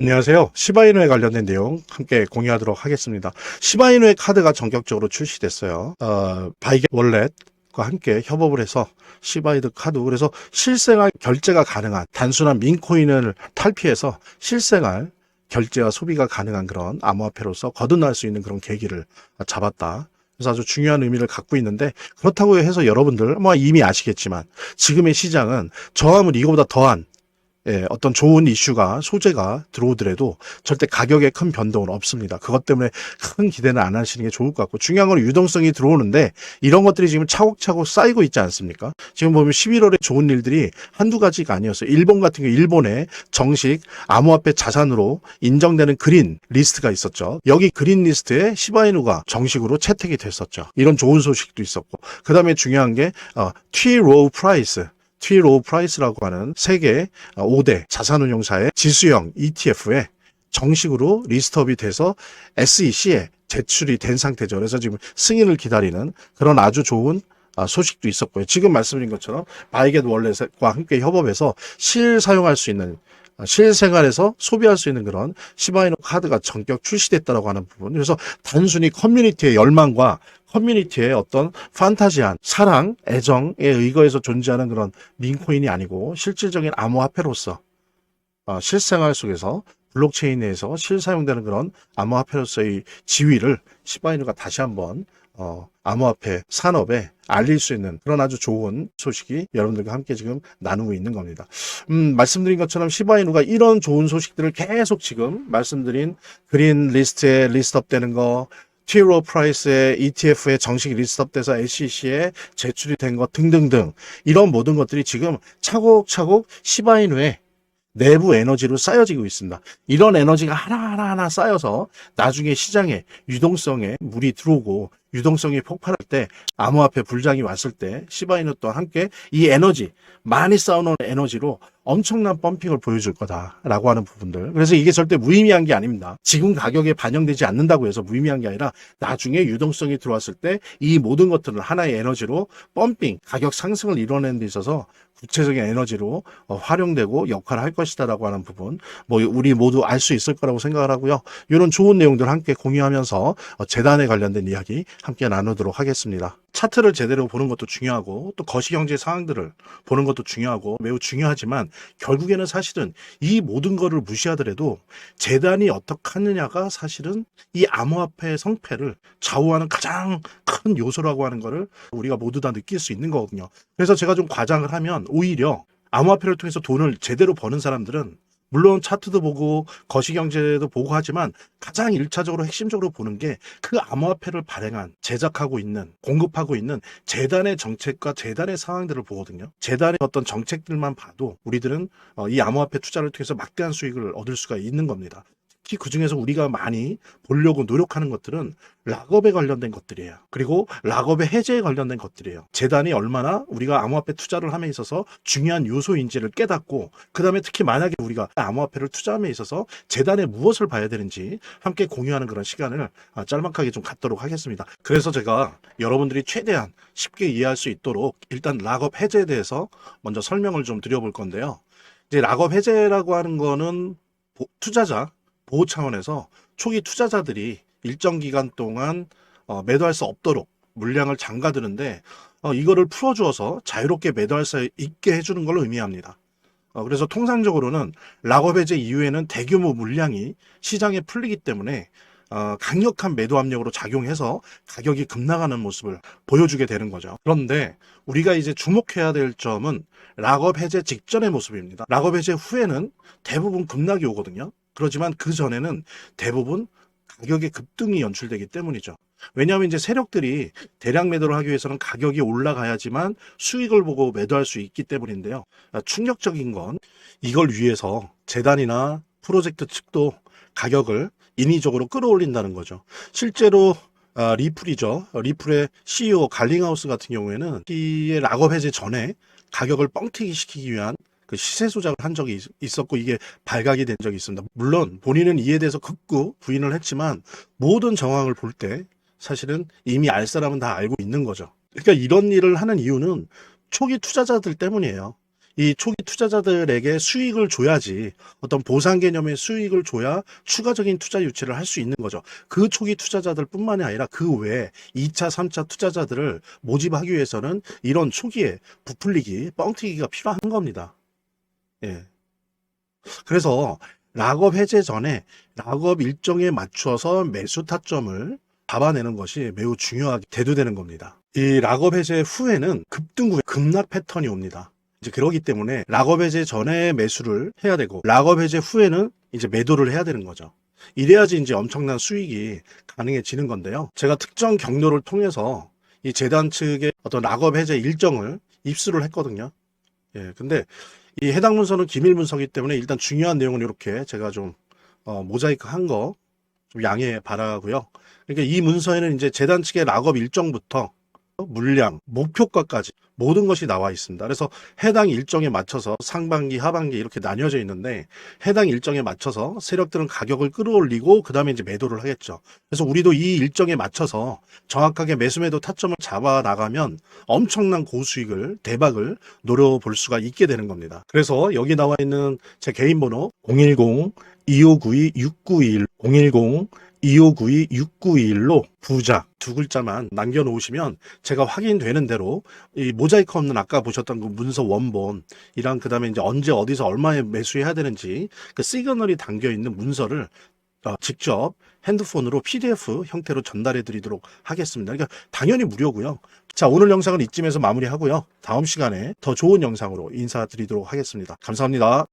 안녕하세요. 시바이누에 관련된 내용 함께 공유하도록 하겠습니다. 시바이누의 카드가 전격적으로 출시됐어요. 바이게 월렛과 함께 협업을 해서 시바이누 카드, 그래서 실생활 결제가 가능한 단순한 민코인을 탈피해서 실생활 결제와 소비가 가능한 그런 암호화폐로서 거듭날 수 있는 그런 계기를 잡았다. 그래서 아주 중요한 의미를 갖고 있는데, 그렇다고 해서 여러분들 뭐 이미 아시겠지만 지금의 시장은 저하면 이거보다 더한 어떤 좋은 이슈가 소재가 들어오더라도 절대 가격에 큰 변동은 없습니다. 그것 때문에 큰 기대는 안 하시는 게 좋을 것 같고, 중요한 건 유동성이 들어오는데 이런 것들이 지금 차곡차곡 쌓이고 있지 않습니까? 지금 보면 11월에 좋은 일들이 한두 가지가 아니었어요. 일본 같은 경우 일본에 정식 암호화폐 자산으로 인정되는 그린 리스트가 있었죠. 여기 그린 리스트에 시바이누가 정식으로 채택이 됐었죠. 이런 좋은 소식도 있었고, 그 다음에 중요한 게 T-Rowe Price, T-Rowe Price라고 하는 세계 5대 자산운용사의 지수형 ETF에 정식으로 리스트업이 돼서 SEC에 제출이 된 상태죠. 그래서 지금 승인을 기다리는 그런 아주 좋은 소식도 있었고요. 지금 말씀드린 것처럼 바이겟 월렛과 함께 협업해서 실사용할 수 있는, 실생활에서 소비할 수 있는 그런 시바이누 카드가 전격 출시됐다라고 하는 부분. 그래서 단순히 커뮤니티의 열망과 커뮤니티의 어떤 판타지한 사랑, 애정에 의거해서 존재하는 그런 민코인이 아니고 실질적인 암호화폐로서 실생활 속에서 블록체인 내에서 실사용되는 그런 암호화폐로서의 지위를 시바이누가 다시 한번 암호화폐 산업에 알릴 수 있는 그런 아주 좋은 소식이 여러분들과 함께 지금 나누고 있는 겁니다. 말씀드린 것처럼 시바이누가 이런 좋은 소식들을 계속 지금 말씀드린 그린 리스트에 리스트업 되는 거, T-Rowe Price의 ETF에 정식 리스트업돼서 SEC에 제출이 된 것 등등등, 이런 모든 것들이 지금 차곡차곡 시바이누의 내부 에너지로 쌓여지고 있습니다. 이런 에너지가 하나하나 쌓여서 나중에 시장에 유동성에 물이 들어오고 유동성이 폭발할 때, 암호화폐 불장이 왔을 때 시바이누 또한 함께 이 에너지, 많이 쌓아놓은 에너지로 엄청난 펌핑을 보여줄 거다라고 하는 부분들. 그래서 이게 절대 무의미한 게 아닙니다. 지금 가격에 반영되지 않는다고 해서 무의미한 게 아니라 나중에 유동성이 들어왔을 때 이 모든 것들을 하나의 에너지로 펌핑, 가격 상승을 이뤄내는 데 있어서 구체적인 에너지로 활용되고 역할을 할 것이다라고 하는 부분, 뭐 우리 모두 알 수 있을 거라고 생각을 하고요. 이런 좋은 내용들 함께 공유하면서 재단에 관련된 이야기 함께 나누도록 하겠습니다. 차트를 제대로 보는 것도 중요하고 또 거시경제 상황들을 보는 것도 중요하고 매우 중요하지만, 결국에는 사실은 이 모든 거를 무시하더라도 재단이 어떻게 하느냐가 사실은 이 암호화폐의 성패를 좌우하는 가장 큰 요소라고 하는 거를 우리가 모두 다 느낄 수 있는 거거든요. 그래서 제가 좀 과장을 하면, 오히려 암호화폐를 통해서 돈을 제대로 버는 사람들은 물론 차트도 보고 거시경제도 보고 하지만 가장 1차적으로 핵심적으로 보는 게 그 암호화폐를 발행한, 제작하고 있는, 공급하고 있는 재단의 정책과 재단의 상황들을 보거든요. 재단의 어떤 정책들만 봐도 우리들은 이 암호화폐 투자를 통해서 막대한 수익을 얻을 수가 있는 겁니다. 특히 그중에서 우리가 많이 보려고 노력하는 것들은 락업에 관련된 것들이에요. 그리고 락업의 해제에 관련된 것들이에요. 재단이 얼마나 우리가 암호화폐 투자를 함에 있어서 중요한 요소인지를 깨닫고, 그 다음에 특히 만약에 우리가 암호화폐를 투자함에 있어서 재단에 무엇을 봐야 되는지 함께 공유하는 그런 시간을 짤막하게 좀 갖도록 하겠습니다. 그래서 제가 여러분들이 최대한 쉽게 이해할 수 있도록 일단 락업 해제에 대해서 먼저 설명을 좀 드려볼 건데요. 이제 락업 해제라고 하는 거는 투자자 보호 차원에서 초기 투자자들이 일정 기간 동안 매도할 수 없도록 물량을 잠가두는데, 이거를 풀어주어서 자유롭게 매도할 수 있게 해주는 걸 의미합니다. 그래서 통상적으로는 락업 해제 이후에는 대규모 물량이 시장에 풀리기 때문에 강력한 매도 압력으로 작용해서 가격이 급락하는 모습을 보여주게 되는 거죠. 그런데 우리가 이제 주목해야 될 점은 락업 해제 직전의 모습입니다. 락업 해제 후에는 대부분 급락이 오거든요. 그렇지만 그 전에는 대부분 가격의 급등이 연출되기 때문이죠. 왜냐하면 이제 세력들이 대량 매도를 하기 위해서는 가격이 올라가야지만 수익을 보고 매도할 수 있기 때문인데요. 충격적인 건 이걸 위해서 재단이나 프로젝트 측도 가격을 인위적으로 끌어올린다는 거죠. 실제로 리플이죠. 리플의 CEO 갈링하우스 같은 경우에는 이 락업 해제 전에 가격을 뻥튀기 시키기 위한 그 시세 조작을 한 적이 있었고, 이게 발각이 된 적이 있습니다. 물론 본인은 이에 대해서 극구 부인을 했지만 모든 정황을 볼 때 사실은 이미 알 사람은 다 알고 있는 거죠. 그러니까 이런 일을 하는 이유는 초기 투자자들 때문이에요. 이 초기 투자자들에게 수익을 줘야지, 어떤 보상 개념의 수익을 줘야 추가적인 투자 유치를 할 수 있는 거죠. 그 초기 투자자들 뿐만이 아니라 그 외에 2차, 3차 투자자들을 모집하기 위해서는 이런 초기에 부풀리기, 뻥튀기가 필요한 겁니다. 예. 그래서 락업 해제 전에 락업 일정에 맞춰서 매수 타점을 잡아내는 것이 매우 중요하게 대두되는 겁니다. 이 락업 해제 후에는 급등 후에 급락 패턴이 옵니다. 이제 그러기 때문에 락업 해제 전에 매수를 해야 되고, 락업 해제 후에는 이제 매도를 해야 되는 거죠. 이래야지 이제 엄청난 수익이 가능해지는 건데요. 제가 특정 경로를 통해서 이 재단 측의 어떤 락업 해제 일정을 입수를 했거든요. 예, 근데 이 해당 문서는 기밀 문서이기 때문에 일단 중요한 내용은 이렇게 제가 좀 모자이크 한 거 좀 양해 바라고요. 그러니까 이 문서에는 이제 재단 측의 락업 일정부터 물량, 목표가까지 모든 것이 나와 있습니다. 그래서 해당 일정에 맞춰서 상반기, 하반기 이렇게 나뉘어져 있는데, 해당 일정에 맞춰서 세력들은 가격을 끌어올리고 그 다음에 이제 매도를 하겠죠. 그래서 우리도 이 일정에 맞춰서 정확하게 매수 매도 타점을 잡아 나가면 엄청난 고수익을, 대박을 노려볼 수가 있게 되는 겁니다. 그래서 여기 나와 있는 제 개인 번호 010-2592-6921, 010-2592-6921로 부자 두 글자만 남겨놓으시면 제가 확인되는 대로 이 모자이크 없는 아까 보셨던 그 문서 원본이랑 그 다음에 이제 언제 어디서 얼마에 매수해야 되는지 그 시그널이 담겨 있는 문서를 직접 핸드폰으로 PDF 형태로 전달해 드리도록 하겠습니다. 그러니까 당연히 무료고요. 자, 오늘 영상은 이쯤에서 마무리하고요. 다음 시간에 더 좋은 영상으로 인사드리도록 하겠습니다. 감사합니다.